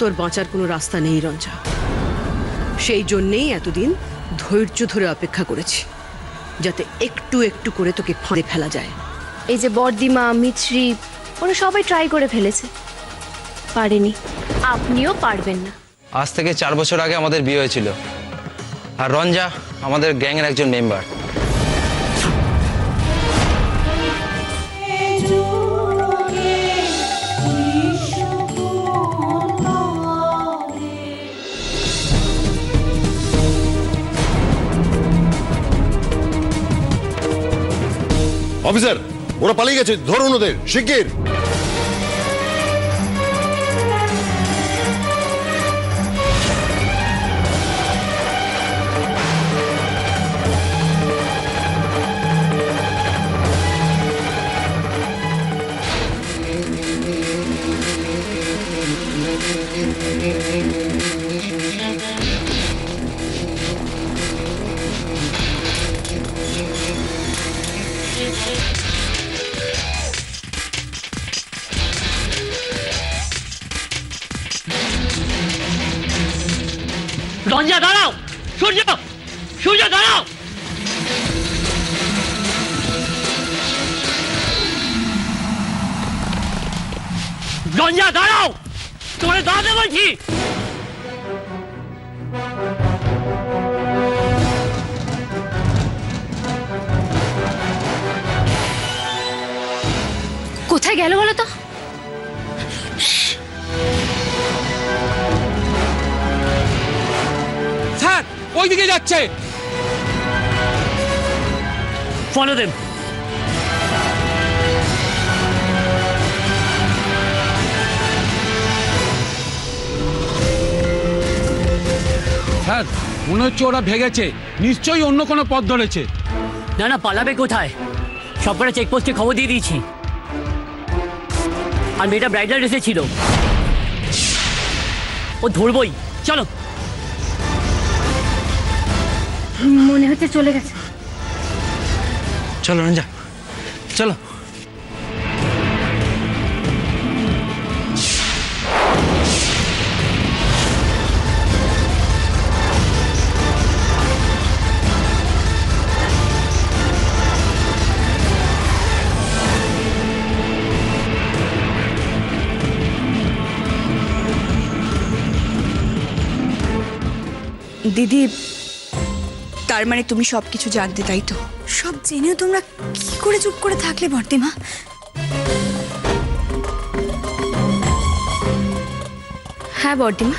তোর বাঁচার কোনো রাস্তা নেই রঞ্জা। সেই জন্যেই এতদিন ধৈর্য ধরে অপেক্ষা করেছি, যাতে একটু একটু করে তোকে ফাঁদে ফেলা যায়। এই যে বর্দিমা, মিছরি, ওরা সবাই ট্রাই করে ফেলেছে, পারেনি। আপনিও পারবেন না। আজ থেকে 4 বছর আগে আমাদের বিয়ে হয়েছিল, আর রঞ্জা আমাদের গ্যাংয়ের একজন মেম্বার। অফিসার, ওরা পালিয়ে গেছে, ধরুন ওদের শিগগির। রঞ্জা দাঁড়াও! সূর্য, সূর্য দাঁড়াও! রঞ্জা দাঁড়াও! তোমার দাঁড়াতে বলছি। কোথায় গেল বলো তো? স্যার, ওইদিকে যাচ্ছে। Follow them. স্যার, মনে হচ্ছে ওরা ভেগেছে, নিশ্চয়ই অন্য কোনো পথ ধরেছে। না না, পালাবে কোথায়? সবকটা চেকপোস্টে খবর দিয়ে দিয়েছি। আর মেয়েটা ব্রাইডাল ড্রেসে ছিল, ও ধরবই। চলো। মনে হচ্ছে চলে গেছে। চলো রঞ্জা, চলো। দিদি, তার মানে তুমি সবকিছু জানতে, তাই তো? সব জেনেও তোমরা কি করে চুপ করে থাকলে বর্দিমা? হ্যাঁ বর্দিমা,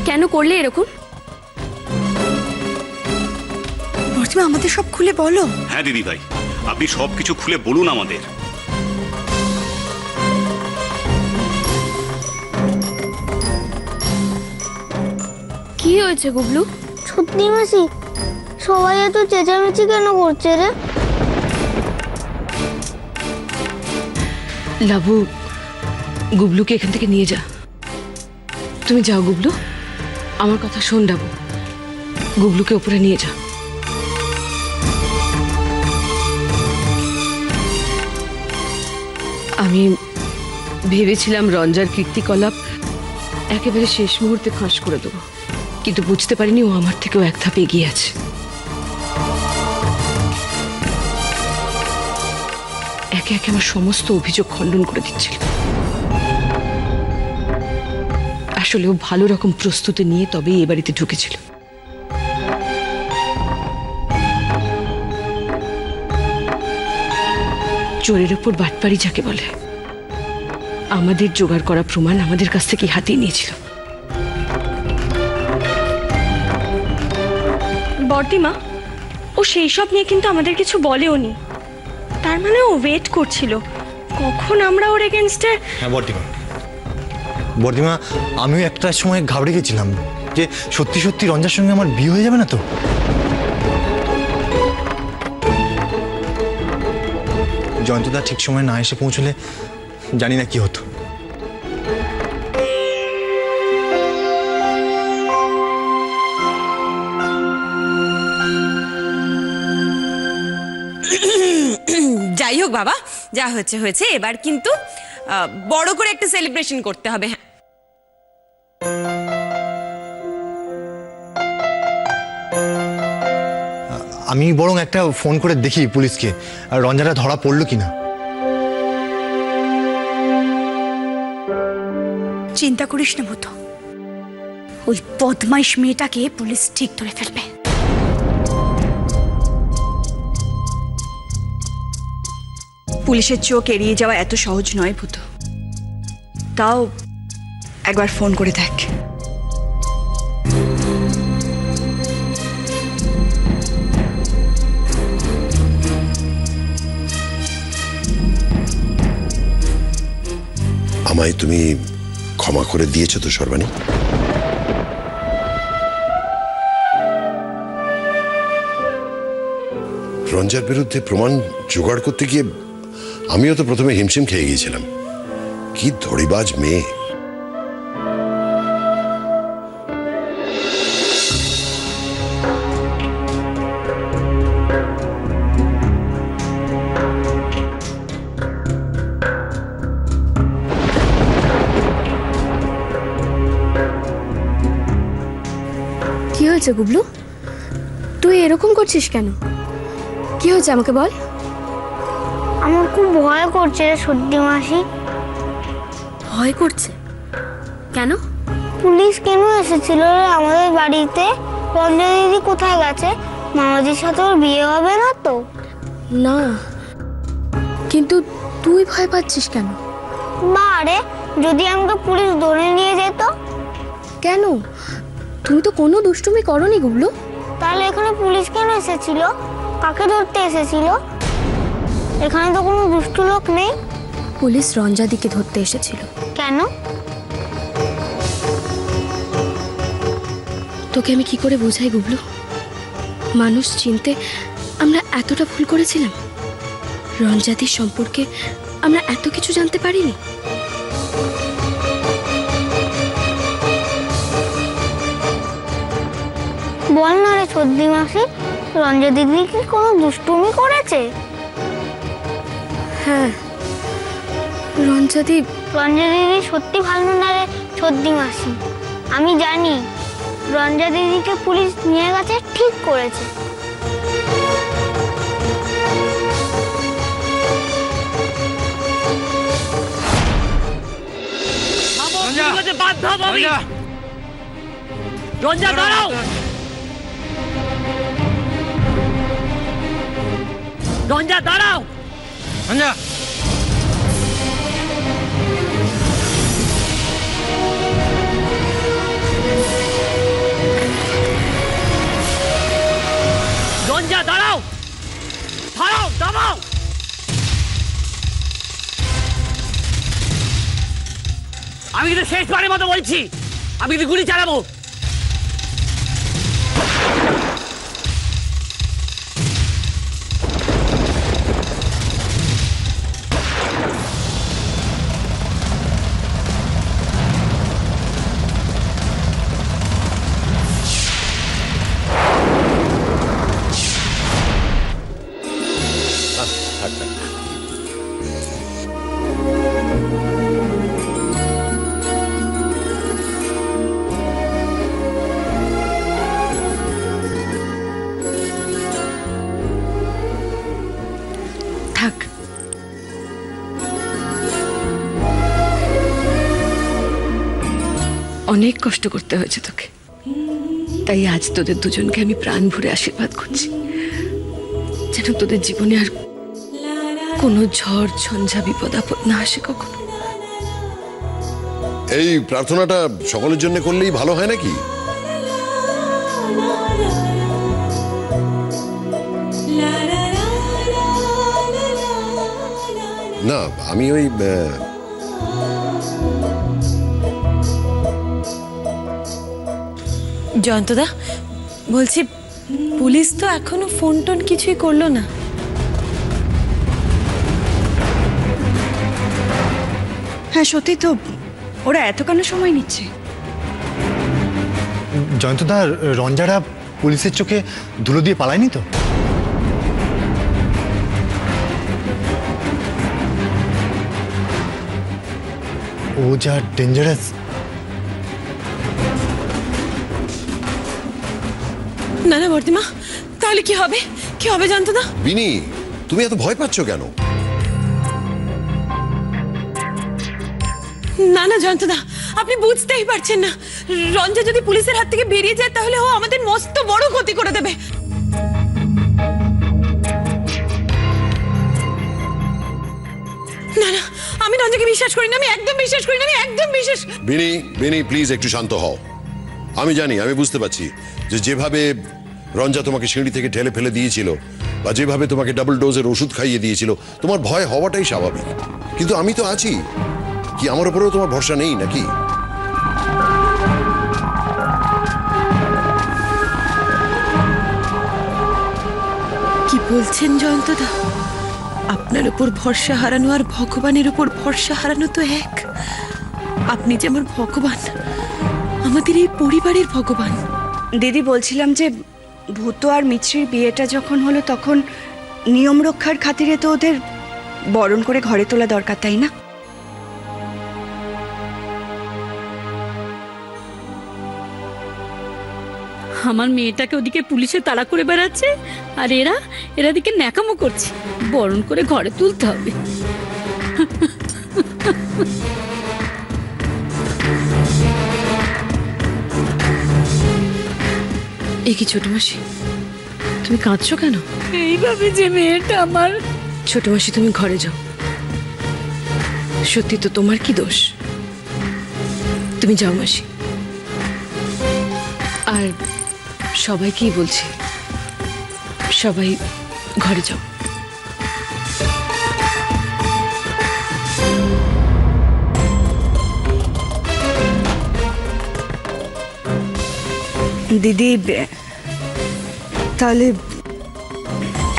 কেন করলে এরকম? বর্দিমা, আমাদের সব খুলে বলো। হ্যাঁ দিদি ভাই, আপনি সবকিছু খুলে বলুন আমাদের। কি হয়েছে গুবলু? সত্যি মাসি, সবাই এত চেঁচামেচি কেন করছে রে? লাবু, গুবলুকে এখান থেকে নিয়ে যা। তুমি যাও গুবলু, আমার কথা শোন লাবু, গুবলুকে উপরে নিয়ে যা। আমি ভেবেছিলাম রঞ্জার কীর্তিকলাপ একেবারে শেষ মুহূর্তে ফাঁস করে দেবো, কিন্তু বুঝতে পারিনি ও আমার থেকেও এক ধাপ এগিয়ে আছে। একে একে আমার সমস্ত অভিযোগ খণ্ডন করে দিচ্ছিল। আসলে ও ভালো রকম প্রস্তুতি নিয়ে তবেই এ বাড়িতে ঢুকেছিল। চোরের ওপর বাটপাড়ি যাকে বলে, আমাদের জোগাড় করা প্রমাণ আমাদের কাছ থেকে হাতিয়ে নিয়েছিল। বর্দিমা, ও সেই সব নিয়ে কিন্তু আমাদের কিছু বলেওনি। তার মানে ও ওয়েট করছিল কখন আমরা ওর এগেনস্টে। হ্যাঁ বর্দিমা, বর্দিমা, আমিও একটা সময় ঘাবড়ে গেছিলাম যে সত্যি সত্যি রঞ্জার সঙ্গে আমার বিয়ে হয়ে যাবে না তো। জয়ন্তদা ঠিক সময় না এসে পৌঁছলে জানি না কি হতো। যাই হোক বাবা, যা হয়েছে হয়েছে, এবার কিন্তু বড় করে একটা সেলিব্রেশন করতে হবে। হ্যাঁ আমি বরং একটা ফোন করে দেখি পুলিশকে, আর রঞ্জাটা ধরা পড়লো কিনা। চিন্তা করিস না ভূত, ওই বদমাইশ মেয়েটাকে পুলিশ ঠিক ধরে ফেলবে। পুলিশের চোখ এড়িয়ে যাওয়া এত সহজ নয় ভূত, তাও একবার ফোন করে দেখ। আমায় তুমি ক্ষমা করে দিয়েছো তো সর্বাণী? রঞ্জার বিরুদ্ধে প্রমাণ জোগাড় করতে গিয়ে আমিও তো প্রথমে হিমশিম খেয়ে গিয়েছিলাম। কি ধড়িবাজ মেয়ে! কি হয়েছে গুবলু, তুই এরকম করছিস কেন? কি হয়েছে আমাকে বল। আমার খুব ভয় করছে রে সত্যি মাসি। ভয় করছে কেন? পুলিশ কেন এসেছিল রে আমাদের বাড়িতে? রঞ্জা দিদি কোথায় গেছে? মামাজির সাথে ওর বিয়ে হবে না তো? না, কিন্তু তুই ভয় পাচ্ছিস কেন? বারে, যদি আমাকে পুলিশ ধরে নিয়ে যেত? কেন? তুমি তো কোনো দুষ্টুমি করনি গুবলু। তাহলে এখানে পুলিশ কেন এসেছিল? কাকে ধরতে এসেছিল? এখানে তো কোনো দুষ্টু লোক নেই। পুলিশ রঞ্জাদিকে ধরতে এসেছিল। কেন? তোকে আমি কি করে বোঝাই গুবলু? মানুষ চিনতে আমরা এতটা ভুল করেছিলাম? রঞ্জাদির সম্পর্কে আমরা এত কিছু জানতে পারিনি? বল না রে সর্দি মাসি, রঞ্জা দিদি কি কোনো দুষ্টুমি করেছে? হ্যাঁ, রঞ্জা দিদি সত্যি ভালো না রে সর্দি মাসি। আমি জানি রঞ্জা দিদিকে পুলিশ নিয়ে গেছে, ঠিক করেছে। রঞ্জা দাঁড়াও, রঞ্জা দাঁড়াও, রঞ্জা রঞ্জা দাঁড়াও, দাঁড়াও, দাঁড়াও। আমি কিন্তু শেষবারের মতো বলছি, আমি কিন্তু গুলি চালাবো। থাক, অনেক কষ্ট করতে হয়েছে তোকে, তাই আজ তোদের দুজনকে আমি প্রাণ ভরে আশীর্বাদ করছি, যেন তোদের জীবনে আর কোনো ঝড় ঝঞ্ঝা বিপদ আপদ না আসে কখনো। এই প্রার্থনাটা সকলের জন্য করলেই ভালো হয় নাকি? না, আমি ওই জয়ন্তদা বলছি, পুলিশ তো এখনো ফোন টোন কিছুই করলো না। হ্যাঁ সত্যি তো, ওরা এত কেন সময় নিচ্ছে? জয়ন্তদা, রঞ্জারা পুলিশের চোখে ধুলো দিয়ে পালায়নি তো? ও যা ডেঞ্জারাস। না না বর্দিমা, তাহলে কি হবে? কি হবে জানতো না? বিনি, তুমি এত ভয় পাচ্ছ কেন? না না জয়ন্ত দা, আপনি বুঝতেই পারছেন না। রঞ্জা যদি পুলিশের হাত থেকে বেরিয়ে যায় তাহলে ও আমাদের মস্ত বড় ক্ষতি করে দেবে। না না, আমি রঞ্জাকে বিশ্বাস করি না, আমি একদম বিশ্বাস করি না, আমি একদম বিশ্বাস। বিনি, বিনি প্লিজ একটু শান্ত হও। আমি জানি, আমি বুঝতে পারছি যে যেভাবে রঞ্জা তোমাকে সিঁড়ি থেকে ঠেলে ফেলে দিয়েছিল বা যেভাবে তোমাকে ডাবল ডোজের ওষুধ খাইয়ে দিয়েছিল, তোমার ভয় হওয়াটাই স্বাভাবিক। কিন্তু আমি তো আছি, কি আমার উপরেও তোমার ভরসা নেই নাকি? কি বলছেন জয়ন্ত দা? আপনার উপর ভরসা হারানো আর ভগবানের উপর ভরসা হারানো তো এক। আপনি যে আমার ভগবান, আমাদের এই পরিবারের ভগবান। দিদি, বলছিলাম যে ভূত আর মিছরির বিয়েটা যখন হলো তখন নিয়ম রক্ষার খাতিরে তো ওদের বরণ করে ঘরে তোলা দরকার, তাই না? আমার মেয়েটাকে ওদিকে পুলিশে তাড়া করে বেড়াচ্ছে আর এরা দিকে ন্যাকামো করছে। বরণ করে ঘরে তুলতে হবে। এ কি ছোট মাসি, তুমি কাঁদছো কেন? এইভাবে যে মেয়েটা আমার। ছোট মাসি, তুমি ঘরে যাও। সত্যি তো তোমার কি দোষ? তুমি যাও মাসি। আর সবাইকেই বলছি, সবাই ঘরে যাও। দিদি, তাহলে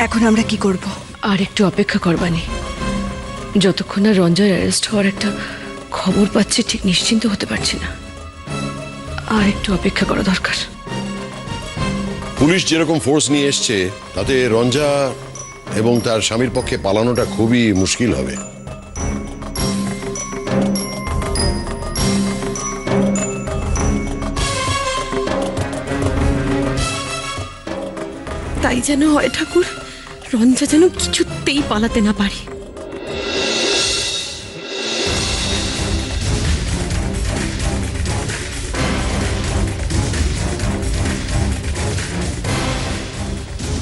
এখন আমরা কি করব? আর একটু অপেক্ষা করবানি। যতক্ষণ না রঞ্জার অ্যারেস্ট হওয়ার একটা খবর পাচ্ছি, ঠিক নিশ্চিন্ত হতে পারছি না। আর একটু অপেক্ষা করা দরকার। পুলিশ যেরকম ফোর্স নিয়ে এসছে তাতে রঞ্জা এবং তার স্বামীর পক্ষে পালানোটা খুবই মুশকিল হবে। তাই যেন হয় ঠাকুর, রঞ্জা যেন কিছুতেই পালাতে না পারে।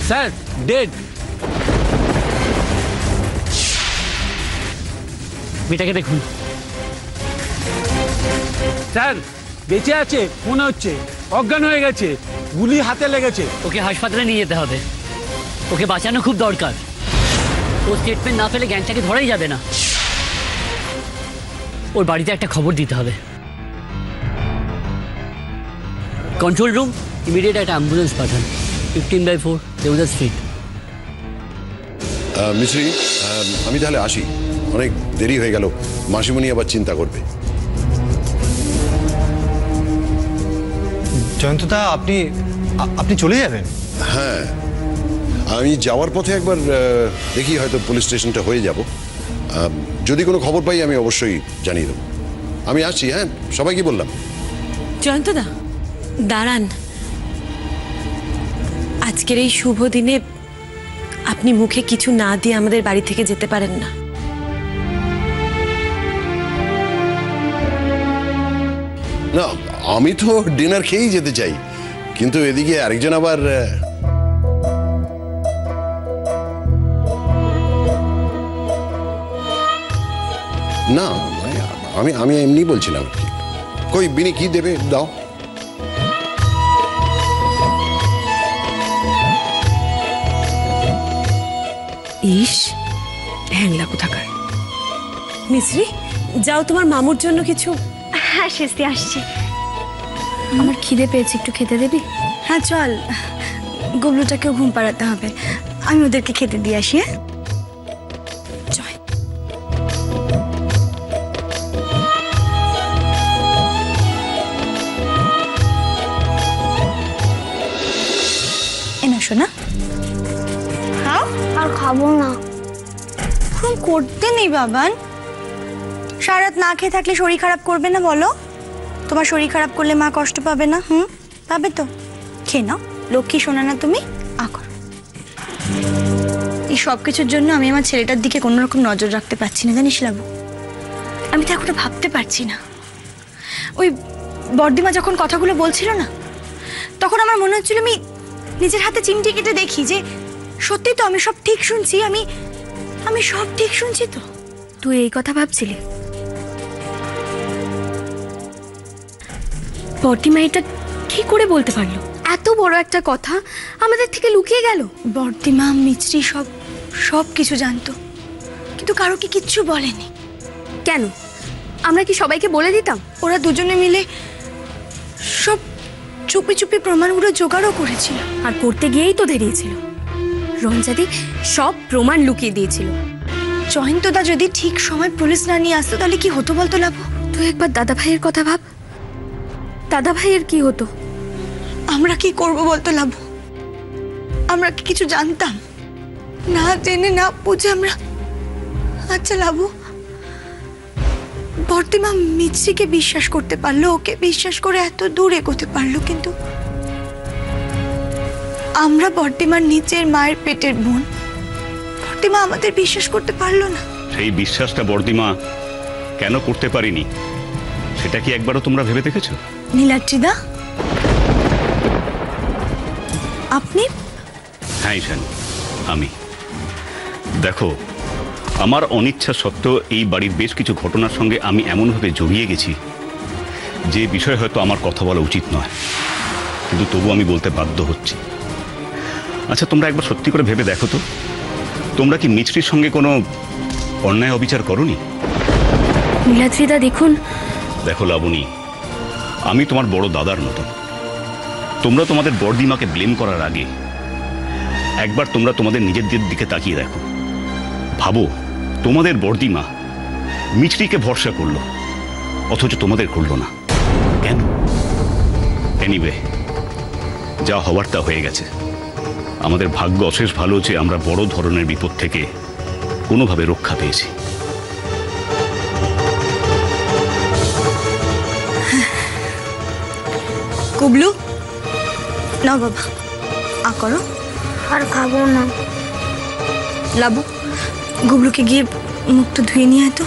Sir dead. মেয়েটাকে দেখুন স্যার বেঁচে আছে মনে হচ্ছে, অজ্ঞান হয়ে গেছে, গুলি হাতে লেগেছে। ওকে হাসপাতালে নিয়ে যেতে হবে। ওকে বাঁচানো খুব দরকার। ও স্টেটমেন্ট না পেলে গ্যাংটাকে ধরাই যাবে না। ওর বাড়িতে একটা খবর দিতে হবে। কন্ট্রোল রুম, ইমিডিয়েট একটা অ্যাম্বুলেন্স পাঠান। 15/4 দেউদা স্ট্রিট। মিশ্রি, আমি তাহলে আসি, অনেক দেরি হয়ে গেল। মাসিমণি আবার চিন্তা করবে। জয়ন্তদা, আপনি চলে যাবেন? হ্যাঁ, আমি যাওয়ার পথে একবার দেখি, হয়তো পুলিশ স্টেশনটা হয়ে যাব। যদি কোনো খবর পাই আমি অবশ্যই জানিয়ে দেবো। আমি আসছি। হ্যাঁ, সবাইকে বললাম। জয়ন্তদা দাঁড়ান, আজকের এই শুভ দিনে আপনি মুখে কিছু না দিয়ে আমাদের বাড়ি থেকে যেতে পারেন না। না, আমি তো ডিনার খেয়েই যেতে চাই, কিন্তু এদিকে আরেকজন আবার না, আমি এমনি বলছিলাম। কই বিনি, কি দেবে দাও। ইস, হ্যাংলা কোথাকার। মিশ্রি, যাও তোমার মামুর জন্য কিছু। হ্যাঁ শেষে আসছি। আমার খিদে পেয়েছে, একটু খেতে দিবি? হ্যাঁ চল, গুবলুটাকেও ঘুম পাড়াতে হবে। আমি ওদেরকে খেতে দিয়ে আসি। হ্যাঁ জয়, এনা শোনা, খাও। আর খাবো না, করতে নেই বাবান। সারা রাত না খেয়ে থাকলে শরীর খারাপ করবে না বলো? তোমার শরীর খারাপ করলে মা কষ্ট পাবে না? পাবে তো। খেয়ে নাও, লক্ষ্মী শোনা না তুমি। আ করো। এই সব কিছুর জন্য আমি আমার ছেলেটার দিকে কোনো রকম নজর রাখতে পারছি না, জানিস লাবু? আমি তো এখনো ভাবতে পারছি না। ওই বর্দিমা যখন কথাগুলো বলছিল না, তখন আমার মনে হচ্ছিল আমি নিজের হাতে চিমটি কেটে দেখি যে সত্যি তো আমি সব ঠিক শুনছি, আমি সব ঠিক শুনছি তো। তুই এই কথা ভাবছিলি? বর্দিমা এটা কি করে বলতে পারলো? এত বড় একটা কথা আমাদের থেকে লুকিয়ে গেল। বর্দিমা মিছরি সব কিছু জানতো, কিন্তু কারোকে কিচ্ছু বলেনি। কেন? আমরা কি সবাইকে বলে দিতাম? ওরা দুজনে মিলে সব চুপি চুপি প্রমাণগুলো জোগাড়ও করেছিল। আর করতে গিয়েই তো ধরিয়েছিল। রঞ্জাদি সব প্রমাণ লুকিয়ে দিয়েছিল। জয়ন্তদা যদি ঠিক সময় পুলিশ না নিয়ে আসতো তাহলে কি হতো বলতো লাবু? তুই একবার দাদা ভাইয়ের কথা ভাব। দাদা ভাইয়ের কি হতো? আমরা কি করব বলতো লাবু? আমরা কি কিছু জানতাম? না জেনে না বুঝে আমরা। আচ্ছা লাবু, বর্দিমা মিছরিকে বিশ্বাস করতে পারলো, ওকে বিশ্বাস করে এত দূর এগোতে পারলো, কিন্তু আমরা বর্দিমার নিচের মায়ের পেটের বোন, বর্দিমা আমাদের বিশ্বাস করতে পারলো না। সেই বিশ্বাসটা বর্দিমা কেন করতে পারিনি সেটা কি একবারও তোমরা ভেবে দেখেছো? নীলাদ্রিদা, আপনি? হ্যাঁ ঈশানী, আমি। দেখো, আমার অনিচ্ছা সত্ত্বেও এই বাড়ির বেশ কিছু ঘটনার সঙ্গে আমি এমনভাবে জড়িয়ে গেছি যে বিষয়ে হয়তো আমার কথা বলা উচিত নয়, কিন্তু তবু আমি বলতে বাধ্য হচ্ছি। আচ্ছা, তোমরা একবার সত্যি করে ভেবে দেখো তো, তোমরা কি মিছরির সঙ্গে কোনো অন্যায় অবিচার করনি? নীলাদ্রিদা দেখুন। দেখো লাবণী, আমি তোমার বড় দাদার মতো। তোমরা তোমাদের বর্দিমাকে ব্লেম করার আগে একবার তোমরা তোমাদের নিজেদের দিকে তাকিয়ে দেখো। ভাবো, তোমাদের বর্দিমা মিছরিকে ভরসা করলো, অথচ তোমাদের করলো না কেন? এনিওয়ে, যা হওয়ার তা হয়ে গেছে। আমাদের ভাগ্য অশেষ ভালো যে আমরা বড় ধরনের বিপদ থেকে কোনোভাবে রক্ষা পেয়েছি। কুবলু, নাও বাবা, করো। আর খাবো না। লাবু, গুবলুকে গিয়ে মুখটা ধুয়ে নিয়ে আয় তো,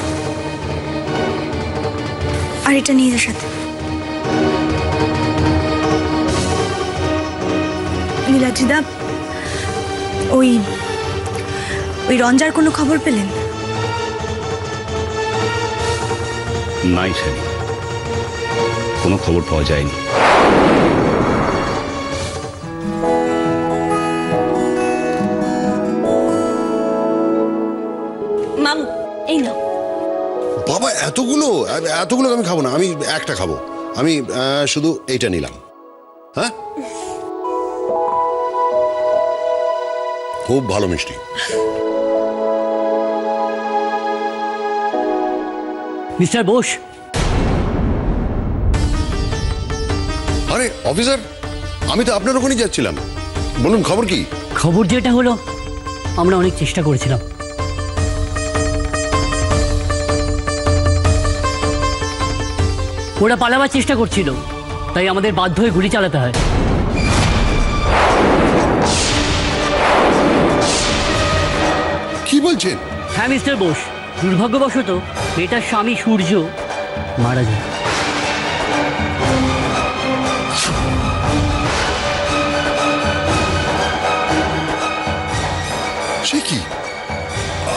আর এটা নিয়ে যা সাথে। নীলাদ্রিদা, ওই রঞ্জার কোনো খবর পেলেন? নাই শানি, কোনো খবর পাওয়া যায়নি। মাম, এই নাও। বাবা, এতগুলো আমি খাবো না, আমি একটা খাবো। আমি শুধু এইটা নিলাম। হ্যাঁ, খুব ভালো মিষ্টি। মিস্টার বোস। আরে অফিসার, আমি তো আপনার ওখানেই যাচ্ছিলাম। বলুন, খবর কি? খবর যেটা হলো, আমরা অনেক চেষ্টা করেছিলাম। ওরা পালাবার চেষ্টা করছিল, তাই আমাদের বাধ্য হয়ে গুলি চালাতে হয়। কি বলছেন? হ্যাঁ মিস্টার বোস, দুর্ভাগ্যবশত মেয়েটার স্বামী সূর্য মারা যায়। সে কি?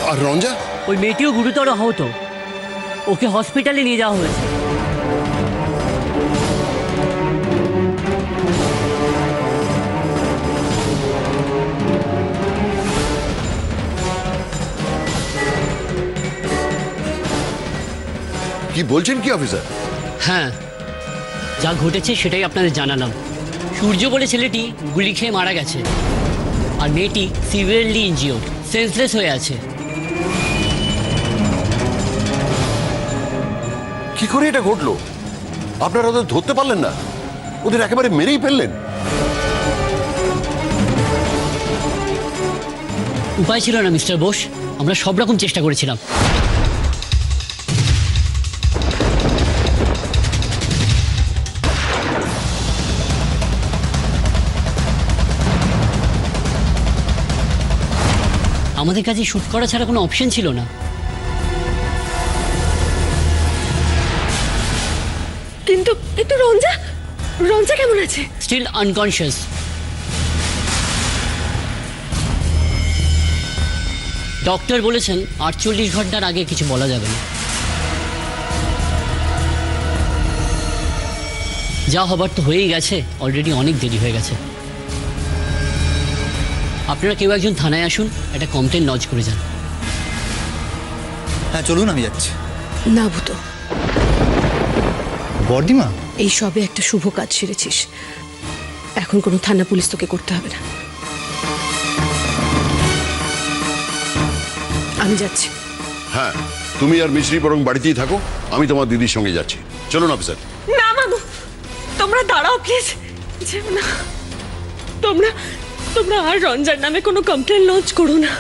আর রঞ্জা? ওই মেয়েটিও গুরুতর আহত, ওকে হসপিটালে নিয়ে যাওয়া হয়েছে। কি বলছেন কি অফিসার? হ্যাঁ, যা ঘটেছে সেটাই আপনাদের জানালাম। সূর্য বলে ছেলেটি গুলি খেয়ে মারা গেছে, আর মেয়েটি সিভিয়ারলি ইনজিওর্ড, সেন্সলেস হয়ে আছে। কি করে এটা ঘটলো? আপনারা ওদের ধরতে পারলেন না? ওদের একেবারে মেরেই ফেললেন? উপায় ছিল না মিস্টার বোস, আমরা সব রকম চেষ্টা করেছিলাম। আমাদের কাছে শ্যুট করা ছাড়া কোনো অপশন ছিল না। কিন্তু একটু রঞ্জা রঞ্জা কেমন আছে? Still unconscious. ডক্টর বলেছেন 48 ঘন্টার আগে কিছু বলা যাবে না। যা হবার তো হয়েই গেছে, অলরেডি অনেক দেরি হয়ে গেছে। আপনারা কেউ একজন থানায় আসুন, একটা কমপ্লেন লজ করে যান। হ্যাঁ চলুন, আমি যাচ্ছি। না ভূতো, বর্দিমা, এই সবে একটা শুভ কাজ সেরেছিস, এখন কোনো থানা পুলিশ তোকে করতে হবে না। আমি যাচ্ছি। হ্যাঁ, তুমি আর মিছরি বরং বাড়িতেই থাকো, আমি তোমার দিদির সঙ্গে যাচ্ছি। চলুন অফিসার। না মাগো, তোমরা দাঁড়াও প্লিজ। যেও না, তোমরা তোমরা আর রঞ্জার নামে কোনো কমপ্লেন লঞ্চ করো না।